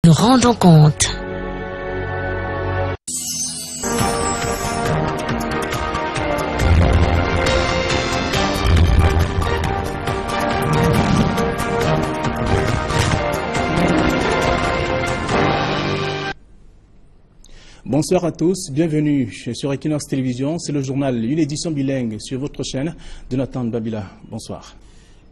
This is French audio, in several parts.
nous rendons compte. Bonsoir à tous, bienvenue sur Equinox Télévision. C'est le journal, une édition bilingue sur votre chaîne. Jonathan Babila, bonsoir.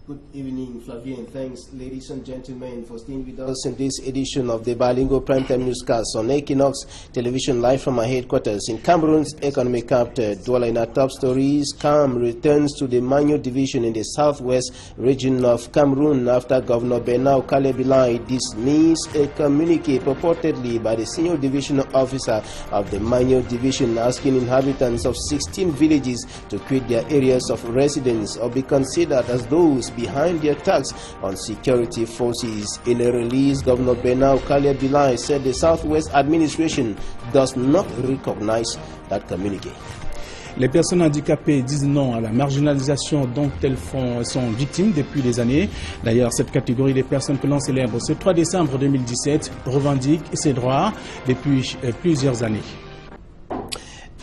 Good evening, Flavien. Thanks, ladies and gentlemen, for staying with us in this edition of the bilingual primetime newscast on Equinox Television, live from our headquarters in Cameroon's economic capital. Douala in our top stories, CAM returns to the Manyo division in the southwest region of Cameroon after Governor Benau Kalebilai dismissed a communique purportedly by the senior divisional officer of the Manyo division asking inhabitants of 16 villages to quit their areas of residence or be considered as those behind the attacks on security forces. In a release, Governor Benau Kalebilai said the Southwest administration does not recognize that communique. Les personnes handicapées disent non à la marginalisation dont elles sont victimes depuis des années. D'ailleurs, cette catégorie des personnes que l'on célèbre ce 3 décembre 2017 revendique ses droits depuis plusieurs années.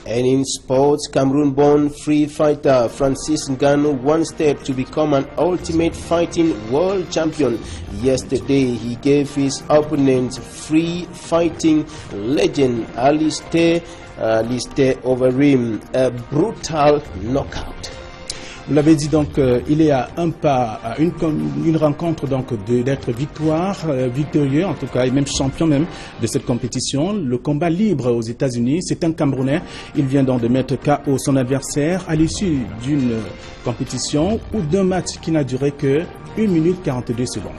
And in sports, Cameroon-born free fighter Francis Ngannou one step to become an ultimate fighting world champion. Yesterday, he gave his opponent free fighting legend Alistair Overeem a brutal knockout. Vous l'avez dit, donc, il est à un pas, à une rencontre donc d'être victorieux, en tout cas, et même champion même de cette compétition. Le combat libre aux États-Unis, c'est un Camerounais. Il vient donc de mettre KO son adversaire à l'issue d'une compétition ou d'un match qui n'a duré que 1 minute 42 secondes.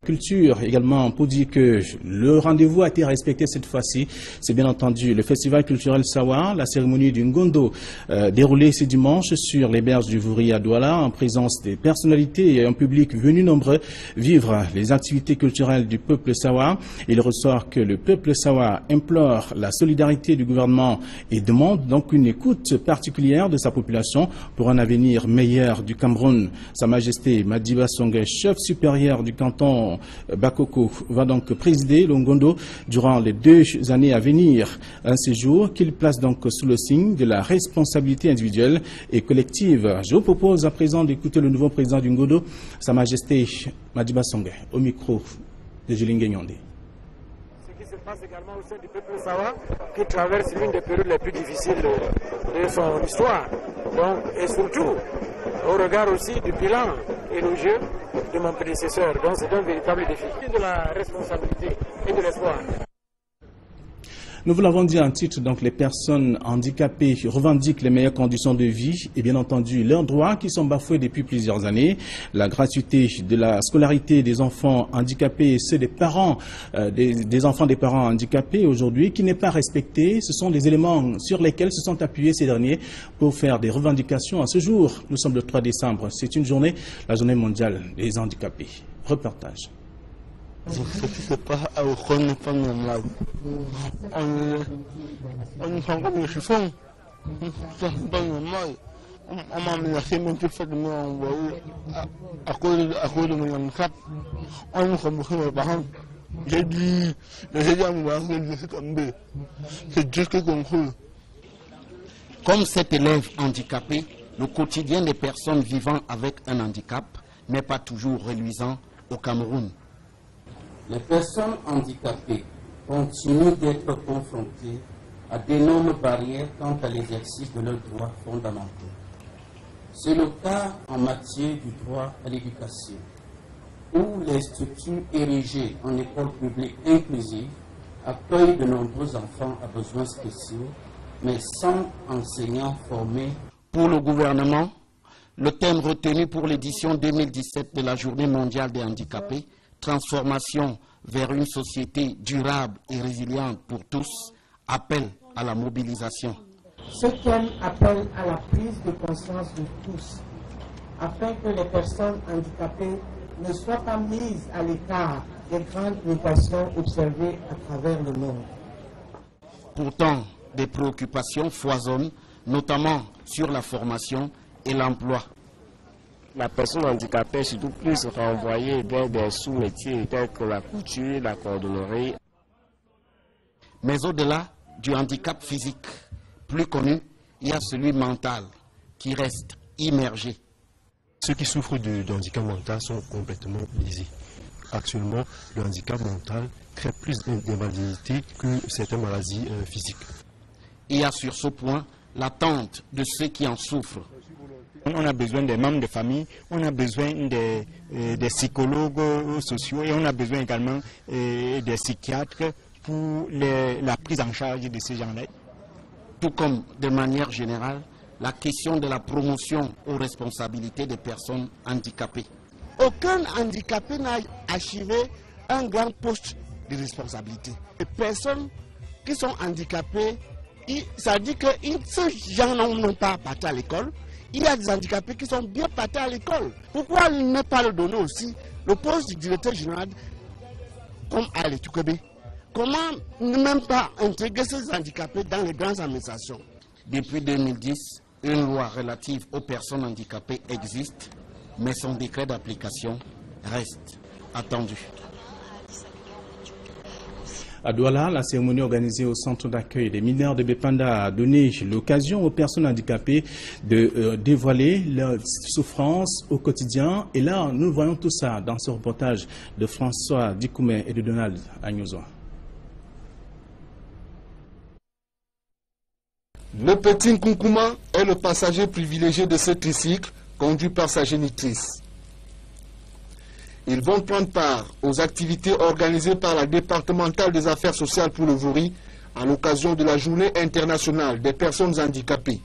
Culture également pour dire que le rendez-vous a été respecté cette fois-ci. C'est bien entendu le festival culturel Sawa, la cérémonie du Ngondo déroulée ce dimanche sur les berges du Vouri à Douala en présence des personnalités et un public venu nombreux vivre les activités culturelles du peuple Sawa. Il ressort que le peuple Sawa implore la solidarité du gouvernement et demande donc une écoute particulière de sa population pour un avenir meilleur du Cameroun. Sa Majesté Madiba Songhé, chef supérieur du canton Bakoko, va donc présider le Ngondo durant les 2 années à venir. Un séjour qu'il place donc sous le signe de la responsabilité individuelle et collective. Je vous propose à présent d'écouter le nouveau président du Ngondo, Sa Majesté Madiba Songhé, au micro de Julingue Nyondé. Ce qui se passe également au sein du peuple Sawa, qui traverse l'une des périodes les plus difficiles de son histoire. Donc, et surtout, au regard aussi du bilan élogieux de mon prédécesseur. Donc c'est un véritable défi de la responsabilité et de l'espoir. Nous vous l'avons dit en titre, donc les personnes handicapées revendiquent les meilleures conditions de vie et bien entendu leurs droits qui sont bafoués depuis plusieurs années. La gratuité de la scolarité des enfants handicapés, ceux des parents, des enfants des parents handicapés aujourd'hui qui n'est pas respectée. Ce sont des éléments sur lesquels se sont appuyés ces derniers pour faire des revendications. À ce jour, nous sommes le 3 décembre. C'est une journée, la journée mondiale des handicapés. Reportage. Ce qui se passe à Ocon n'est pas normal. On prend comme les chiffons. C'est pas normal. On m'a menacé même plus fort de me envoyer à cause de mon handicap. On m'a compris mes parents. J'ai dit à mon parent que je laisse tomber. C'est Dieu qui contrôle. Comme cet élève handicapé, le quotidien des personnes vivant avec un handicap n'est pas toujours reluisant au Cameroun. Les personnes handicapées continuent d'être confrontées à d'énormes barrières quant à l'exercice de leurs droits fondamentaux. C'est le cas en matière du droit à l'éducation, où les structures érigées en écoles publiques inclusives accueillent de nombreux enfants à besoins spéciaux, mais sans enseignants formés. Pour le gouvernement, le thème retenu pour l'édition 2017 de la Journée mondiale des handicapés, transformation vers une société durable et résiliente pour tous, appelle à la mobilisation. Ce thème appelle à la prise de conscience de tous, afin que les personnes handicapées ne soient pas mises à l'écart des grandes mutations observées à travers le monde. Pourtant, des préoccupations foisonnent, notamment sur la formation et l'emploi. La personne handicapée est surtout plus renvoyée vers des sous-métiers tels que la couture, la cordonnerie. Mais au-delà du handicap physique, plus connu, il y a celui mental qui reste immergé. Ceux qui souffrent de handicap mental sont complètement lésés. Actuellement, le handicap mental crée plus d'invalidité que certaines maladies physiques. Il y a sur ce point l'attente de ceux qui en souffrent. On a besoin des membres de famille, on a besoin des psychologues sociaux et on a besoin également des psychiatres pour la prise en charge de ces gens-là. Tout comme, de manière générale, la question de la promotion aux responsabilités des personnes handicapées. Aucun handicapé n'a achevé un grand poste de responsabilité. Les personnes qui sont handicapées, ça dit que ces gens n'ont pas parti à l'école. Il y a des handicapés qui sont bien partis à l'école. Pourquoi ne pas le donner aussi le poste du directeur général comme à l'Étuquébé? Comment ne même pas intégrer ces handicapés dans les grandes administrations? Depuis 2010, une loi relative aux personnes handicapées existe, mais son décret d'application reste attendu. À Douala, la cérémonie organisée au centre d'accueil des mineurs de Bépanda a donné l'occasion aux personnes handicapées de dévoiler leurs souffrances au quotidien. Et là, nous voyons tout ça dans ce reportage de François Dikoumé et de Donald Agnozoa. Le petit Nkunkouma est le passager privilégié de ce tricycle conduit par sa génitrice. Ils vont prendre part aux activités organisées par la départementale des affaires sociales pour le Vouri à l'occasion de la journée internationale des personnes handicapées.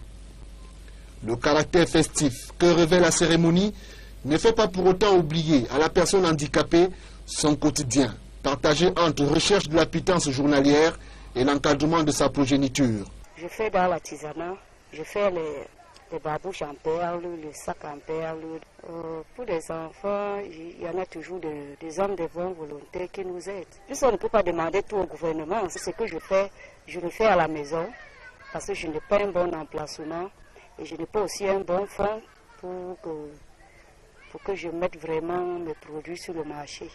Le caractère festif que revêt la cérémonie ne fait pas pour autant oublier à la personne handicapée son quotidien, partagé entre recherche de la pitance journalière et l'encadrement de sa progéniture. Je fais dans l'artisanat, je fais les babouches en perles, les sacs en perles. Pour les enfants, il y en a toujours des hommes de bonne volonté qui nous aident. Juste on ne peut pas demander tout au gouvernement. C'est ce que je fais. Je le fais à la maison parce que je n'ai pas un bon emplacement et je n'ai pas aussi un bon fonds pour que je mette vraiment mes produits sur le marché.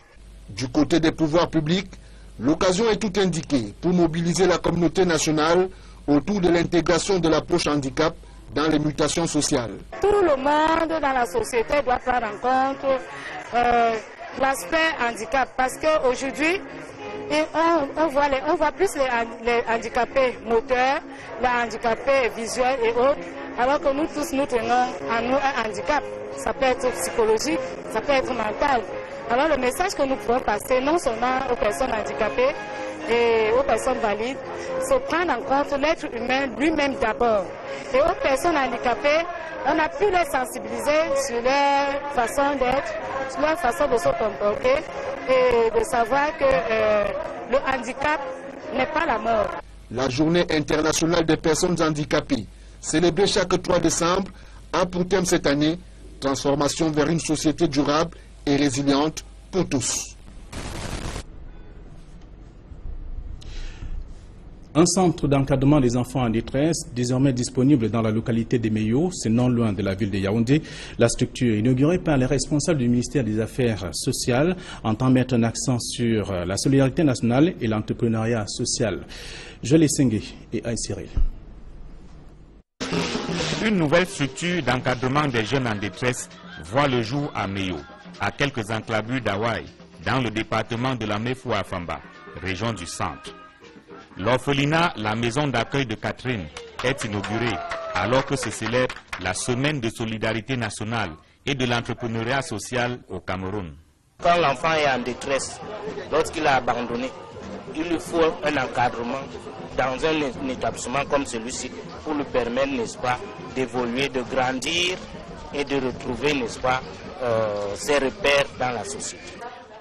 Du côté des pouvoirs publics, l'occasion est tout indiquée pour mobiliser la communauté nationale autour de l'intégration de l'approche handicap dans les mutations sociales. Tout le monde dans la société doit prendre en compte l'aspect handicap parce qu'aujourd'hui, on voit plus les handicapés moteurs, les handicapés visuels et autres, alors que nous tous nous tenons en nous un handicap. Ça peut être psychologique, ça peut être mental. Alors le message que nous pouvons passer non seulement aux personnes handicapées et aux personnes valides, c'est prendre en compte l'être humain lui-même d'abord. Et aux personnes handicapées, on a pu les sensibiliser sur leur façon d'être, sur leur façon de se comporter et de savoir que le handicap n'est pas la mort. La journée internationale des personnes handicapées, célébrée chaque 3 décembre, a pour thème cette année « Transformation vers une société durable et résiliente pour tous ». Un centre d'encadrement des enfants en détresse, désormais disponible dans la localité des Meyo, c'est non loin de la ville de Yaoundé. La structure, inaugurée par les responsables du ministère des Affaires sociales, entend mettre un accent sur la solidarité nationale et l'entrepreneuriat social. Jolie Sengue et Aïe Cyril. Une nouvelle structure d'encadrement des jeunes en détresse voit le jour à Meyo, à quelques enclavures d'Hawaï, dans le département de la Mefou-Afamba, région du centre. L'orphelinat, la maison d'accueil de Catherine, est inaugurée alors que se célèbre la semaine de solidarité nationale et de l'entrepreneuriat social au Cameroun. Quand l'enfant est en détresse, lorsqu'il a abandonné, il lui faut un encadrement dans un établissement comme celui-ci pour lui permettre, n'est-ce pas, d'évoluer, de grandir et de retrouver, n'est-ce pas, ses repères dans la société.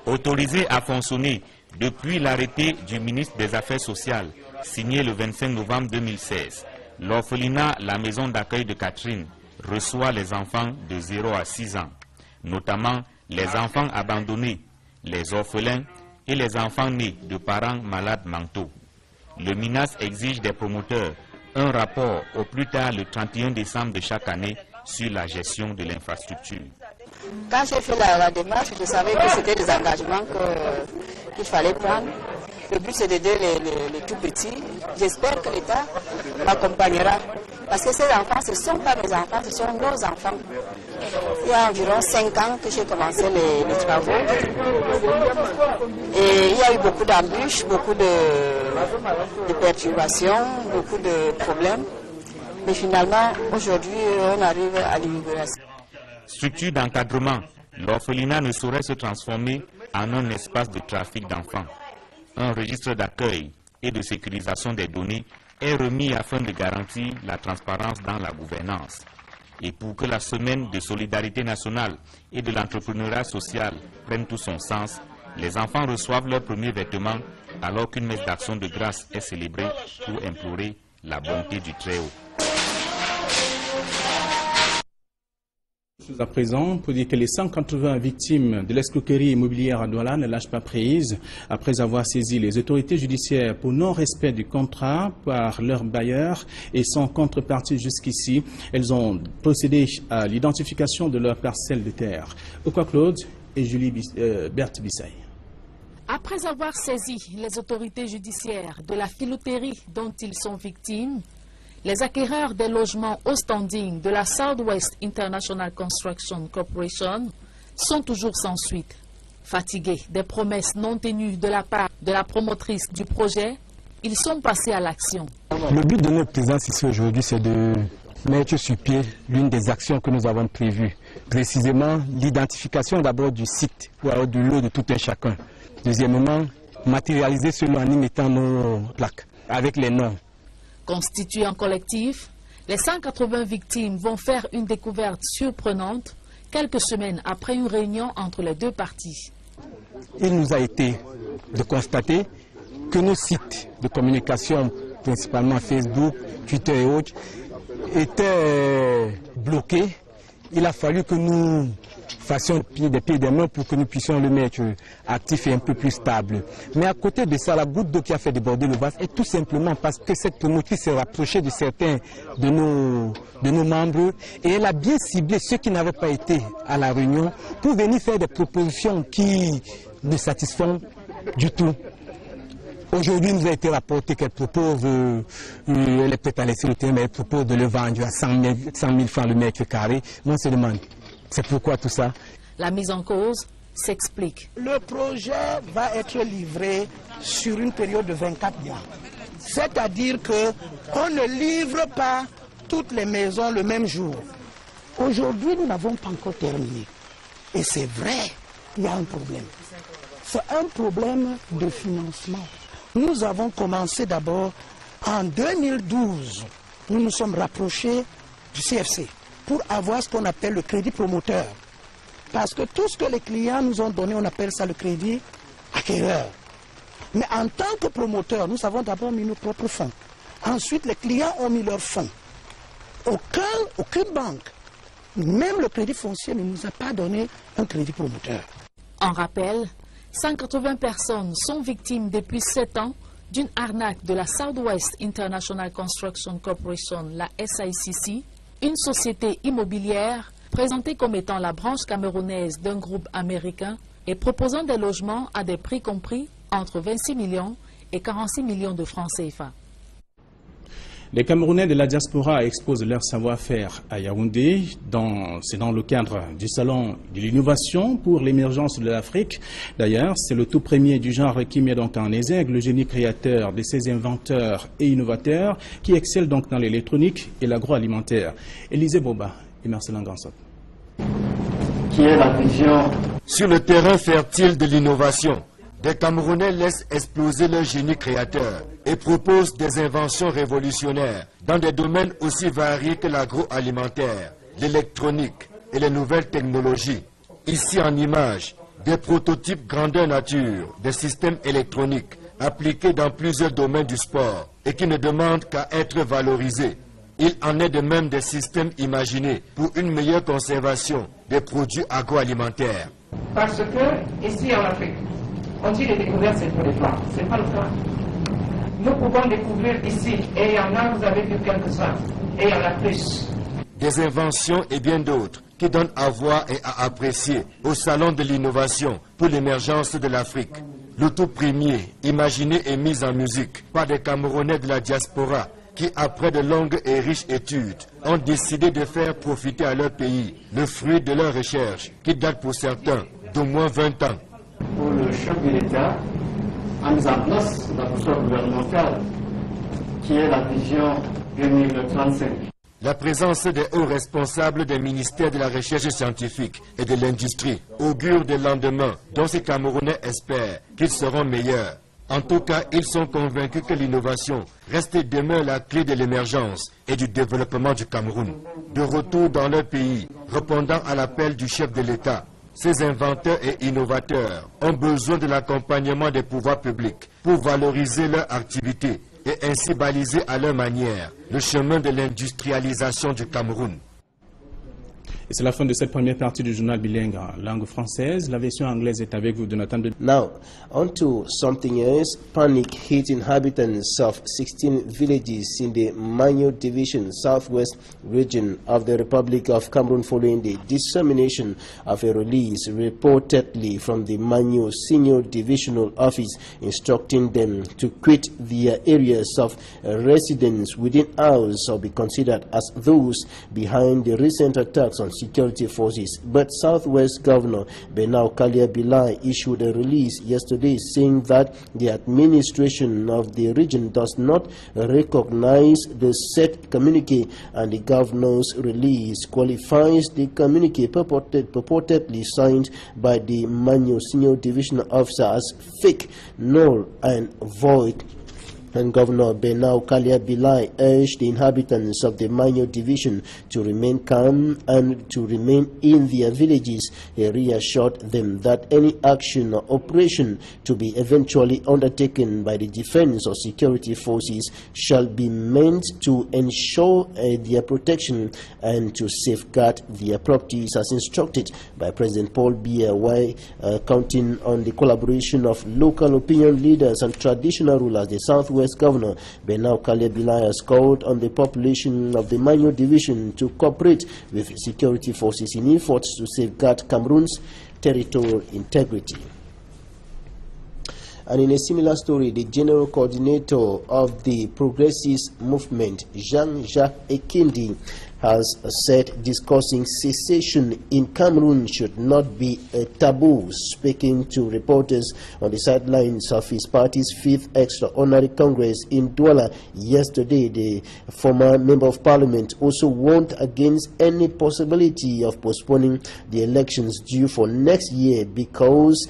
Autorisé à fonctionner depuis l'arrêté du ministre des Affaires sociales, signé le 25 novembre 2016, l'orphelinat, la maison d'accueil de Catherine, reçoit les enfants de 0 à 6 ans, notamment les enfants abandonnés, les orphelins et les enfants nés de parents malades mentaux. Le MINAS exige des promoteurs un rapport au plus tard le 31 décembre de chaque année sur la gestion de l'infrastructure. Quand j'ai fait la démarche, je savais que c'était des engagements qu'il fallait prendre. Le but c'est d'aider les tout petits. J'espère que l'État m'accompagnera. Parce que ces enfants, ce ne sont pas mes enfants, ce sont nos enfants. Il y a environ 5 ans que j'ai commencé les travaux. Et il y a eu beaucoup d'embûches, beaucoup de perturbations, beaucoup de problèmes. Mais finalement, aujourd'hui, on arrive à l'inauguration. Structure d'encadrement, l'orphelinat ne saurait se transformer en un espace de trafic d'enfants. Un registre d'accueil et de sécurisation des données est remis afin de garantir la transparence dans la gouvernance. Et pour que la semaine de solidarité nationale et de l'entrepreneuriat social prenne tout son sens, les enfants reçoivent leur premier vêtement alors qu'une messe d'action de grâce est célébrée pour implorer la bonté du Très-Haut. À présent, pour dire que les 180 victimes de l'escroquerie immobilière à Douala ne lâchent pas prise. Après avoir saisi les autorités judiciaires pour non-respect du contrat par leur bailleur et sans contrepartie jusqu'ici, elles ont procédé à l'identification de leurs parcelles de terre. Okwa Claude et Julie Berthe Bissaï. Après avoir saisi les autorités judiciaires de la filouterie dont ils sont victimes, les acquéreurs des logements au standing de la Southwest International Construction Corporation sont toujours sans suite. Fatigués des promesses non tenues de la part de la promotrice du projet, ils sont passés à l'action. Le but de notre présence ici aujourd'hui, c'est de mettre sur pied l'une des actions que nous avons prévues. Précisément, l'identification d'abord du site pour avoir de l'eau de tout un chacun. Deuxièmement, matérialiser cela en y mettant nos plaques avec les noms. Constitués en collectif, les 180 victimes vont faire une découverte surprenante quelques semaines après une réunion entre les deux parties. Il nous a été de constater que nos sites de communication, principalement Facebook, Twitter et autres, étaient bloqués. Il a fallu que nous fassions des pieds et des mains pour que nous puissions le mettre actif et un peu plus stable. Mais à côté de ça, la goutte d'eau qui a fait déborder le vase est tout simplement parce que cette promotrice s'est rapprochée de certains de nos membres et elle a bien ciblé ceux qui n'avaient pas été à la réunion pour venir faire des propositions qui ne satisfont du tout. Aujourd'hui, il nous a été rapporté qu'elle propose, elle est prête à laisser le terrain, mais elle propose de le vendre à 100 000 francs le mètre carré. On se demande, c'est pourquoi tout ça? La mise en cause s'explique. Le projet va être livré sur une période de 24 mois. C'est-à-dire qu'on ne livre pas toutes les maisons le même jour. Aujourd'hui, nous n'avons pas encore terminé. Et c'est vrai, il y a un problème. C'est un problème de financement. Nous avons commencé d'abord en 2012. Nous nous sommes rapprochés du CFC pour avoir ce qu'on appelle le crédit promoteur. Parce que tout ce que les clients nous ont donné, on appelle ça le crédit acquéreur. Mais en tant que promoteur, nous avons d'abord mis nos propres fonds. Ensuite, les clients ont mis leurs fonds. Aucune banque, même le crédit foncier, ne nous a pas donné un crédit promoteur. En rappel, 180 personnes sont victimes depuis 7 ans d'une arnaque de la Southwest International Construction Corporation, la SICC, une société immobilière présentée comme étant la branche camerounaise d'un groupe américain et proposant des logements à des prix compris entre 26 millions et 46 millions de francs CFA. Les Camerounais de la diaspora exposent leur savoir-faire à Yaoundé. C'est dans le cadre du Salon de l'innovation pour l'émergence de l'Afrique. D'ailleurs, c'est le tout premier du genre qui met donc en exergue le génie créateur de ces inventeurs et innovateurs qui excellent donc dans l'électronique et l'agroalimentaire. Élisée Boba et Marcelin Gansot. Qui est la vision? Sur le terrain fertile de l'innovation, des Camerounais laissent exploser leur génie créateur et proposent des inventions révolutionnaires dans des domaines aussi variés que l'agroalimentaire, l'électronique et les nouvelles technologies. Ici en image, des prototypes grandeur nature, des systèmes électroniques appliqués dans plusieurs domaines du sport et qui ne demandent qu'à être valorisés. Il en est de même des systèmes imaginés pour une meilleure conservation des produits agroalimentaires. Parce que ici en Afrique, on dit les découvertes c'est pour les Blancs, c'est pas le cas. nous pouvons découvrir ici, et il y en a, vous avez vu quelques-uns, et il y en a plus. Des inventions et bien d'autres qui donnent à voir et à apprécier au Salon de l'innovation pour l'émergence de l'Afrique. Le tout premier, imaginé et mis en musique par des Camerounais de la diaspora qui, après de longues et riches études, ont décidé de faire profiter à leur pays le fruit de leurs recherches, qui date pour certains d'au moins 20 ans. Pour le chef de l'État, a mis en place la boussole gouvernementale, qui est la vision 2035. La présence des hauts responsables des ministères de la recherche scientifique et de l'industrie augure des lendemains dont ces Camerounais espèrent qu'ils seront meilleurs. En tout cas, ils sont convaincus que l'innovation reste et demeure la clé de l'émergence et du développement du Cameroun. De retour dans leur pays, répondant à l'appel du chef de l'État, ces inventeurs et innovateurs ont besoin de l'accompagnement des pouvoirs publics pour valoriser leur activité et ainsi baliser à leur manière le chemin de l'industrialisation du Cameroun. Et c'est la fin de cette première partie du journal bilingue en langue française. La version anglaise est avec vous, Jonathan. Now, on to something else. Panic hit inhabitants of 16 villages in the Manyo Division, southwest region of the Republic of Cameroon following the dissemination of a release reportedly from the Manyo Senior Divisional Office instructing them to quit their areas of residence within hours or be considered as those behind the recent attacks on security forces. But Southwest Governor Benau Kalia Bilai issued a release yesterday saying that the administration of the region does not recognize the said communique, and the governor's release qualifies the communique purportedly signed by the Manyo Senior Division Officer as fake, null and void. And Governor Benau Kalia Bilai urged the inhabitants of the Manyo Division to remain calm and to remain in their villages. He reassured them that any action or operation to be eventually undertaken by the defense or security forces shall be meant to ensure their protection and to safeguard their properties as instructed by President Paul Biya, while counting on the collaboration of local opinion leaders and traditional rulers. The Southwest Governor Benau Kalia Bilai has called on the population of the Manyo Division to cooperate with security forces in efforts to safeguard Cameroon's territorial integrity. And in a similar story, the General Coordinator of the Progressist Movement, Jean-Jacques Ekindi, has said discussing secession in Cameroon should not be a taboo. Speaking to reporters on the sidelines of his party's 5th Extraordinary Congress in Douala yesterday, the former Member of Parliament also warned against any possibility of postponing the elections due for next year because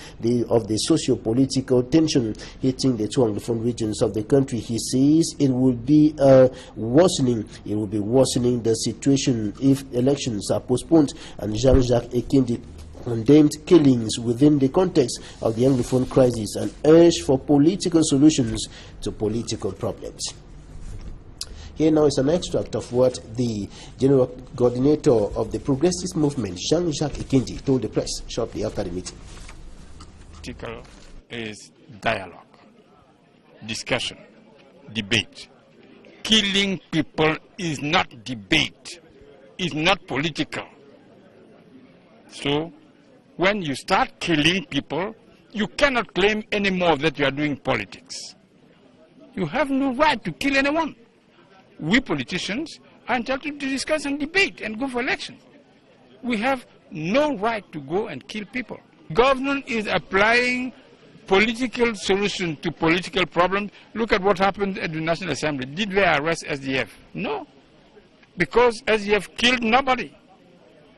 of the socio-political tension hitting the two Anglophone regions of the country. He says it will be worsening the situation if elections are postponed, and Jean-Jacques Ekindi condemned killings within the context of the Anglophone crisis and urged for political solutions to political problems. Here now is an extract of what the General Coordinator of the Progressist Movement, Jean-Jacques Ekindi, told the press shortly after the meeting. Political is dialogue, discussion, debate. Killing people is not debate, is not political. So, when you start killing people, you cannot claim anymore that you are doing politics. You have no right to kill anyone. We politicians are entitled to discuss and debate and go for elections. We have no right to go and kill people. Government is applying political solution to political problems. Look at what happened at the National Assembly. Did they arrest SDF? No, because SDF killed nobody.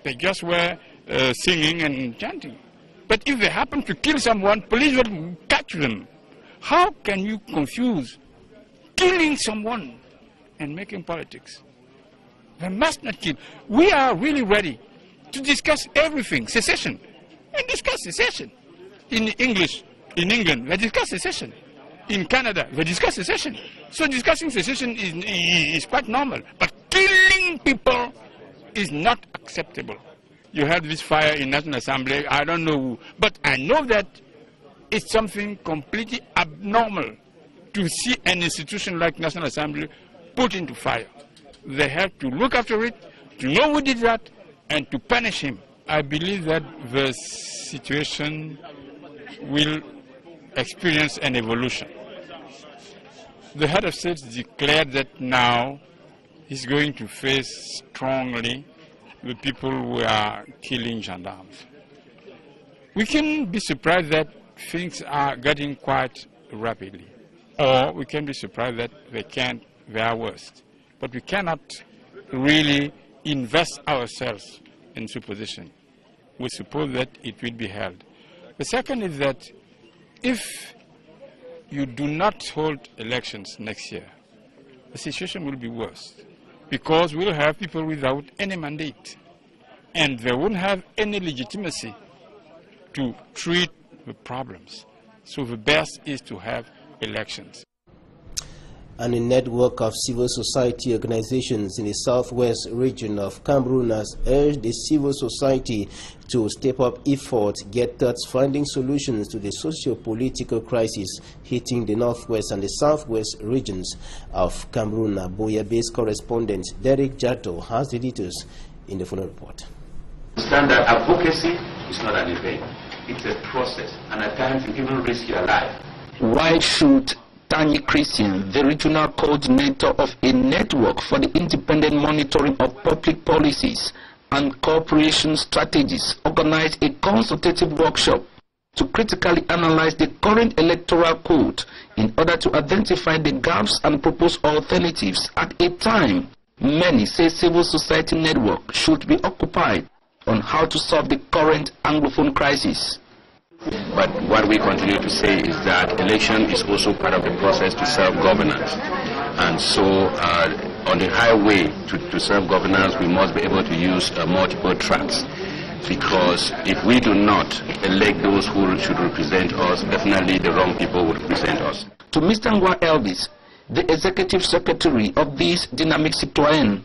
They just were singing and chanting. But if they happen to kill someone, police will catch them. How can you confuse killing someone and making politics? They must not kill. We are really ready to discuss everything, secession. We discuss secession. In English, in England, we discuss secession. In Canada, we discuss secession. So discussing secession is quite normal. But killing people is not acceptable. You had this fire in National Assembly, I don't know who, but I know that it's something completely abnormal to see an institution like National Assembly put into fire. They have to look after it, to know who did that, and to punish him. I believe that the situation will experience an evolution. The head of state declared that now he's going to face strongly the people who are killing gendarmes. We can be surprised that things are getting quite rapidly, or we can be surprised that they are worse. But we cannot really invest ourselves in supposition. We suppose that it will be held. The second is that if you do not hold elections next year, the situation will be worse, because we'll have people without any mandate, and they won't have any legitimacy to treat the problems. So the best is to have elections. And a network of civil society organizations in the southwest region of Cameroon has urged the civil society to step up efforts, get towards finding solutions to the socio-political crisis hitting the northwest and the southwest regions of Cameroon. Boya-based correspondent Derek Jato has the details in the following report. Understand that advocacy is not an event, it's a process, and at times you even risk your life. Why should Tani Christian, the regional coordinator of a network for the independent monitoring of public policies and cooperation strategies, organize a consultative workshop to critically analyze the current electoral code in order to identify the gaps and propose alternatives at a time many say civil society network should be occupied on how to solve the current Anglophone crisis. But what we continue to say is that election is also part of the process to self-governance. And so on the highway to self-governance, we must be able to use multiple tracks. Because if we do not elect those who should represent us, definitely the wrong people will represent us. To Mr. Ngwa Elvis, the executive secretary of these Dynamic Citoyen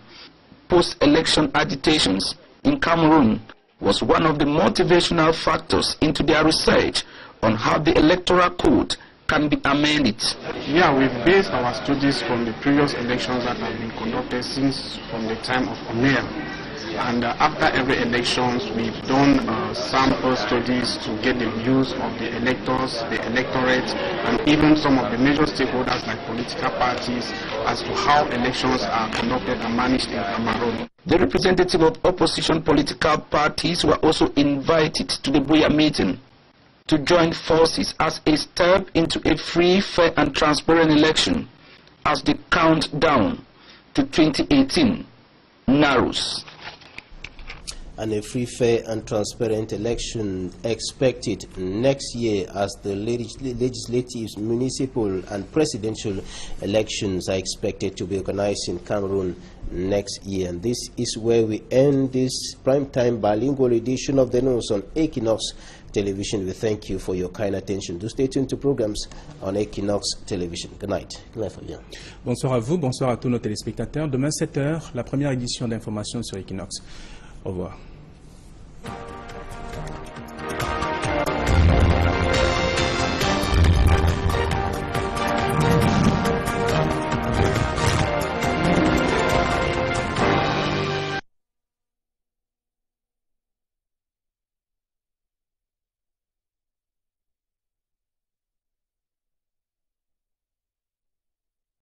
post-election agitations in Cameroon, was one of the motivational factors into their research on how the electoral code can be amended. Yeah, we've based our studies from the previous elections that have been conducted since from the time of O'Neill. And after every elections, we've done sample studies to get the views of the electors, the electorate, and even some of the major stakeholders like political parties as to how elections are conducted and managed in Cameroon. The representatives of opposition political parties were also invited to the Buea meeting to join forces as a step into a free, fair and transparent election as the countdown to 2018 narrows. And a free, fair and transparent election expected next year as the legislative, municipal and presidential elections are expected to be organized in Cameroon next year. And this is where we end this primetime bilingual edition of the news on Equinox Television. We thank you for your kind attention. Do stay tuned to programs on Equinox Television. Good night. Good night, Fabien. Bonsoir à vous, bonsoir à tous nos téléspectateurs. Demain 7h, la première édition d'information sur Equinox. Au revoir.